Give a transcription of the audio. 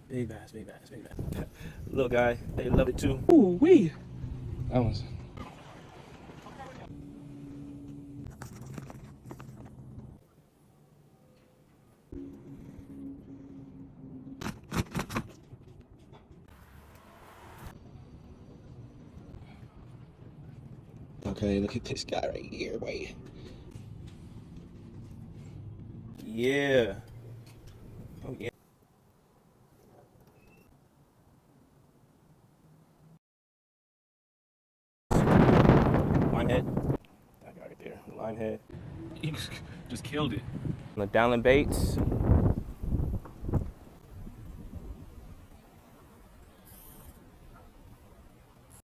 Big bass, big bass, big bass. Little guy, they love it too. Ooh, wee. That was. Okay, look at this guy right here, boy. Yeah. Oh yeah. Line head. That guy right there. Line head. You just killed it. On the downland baits.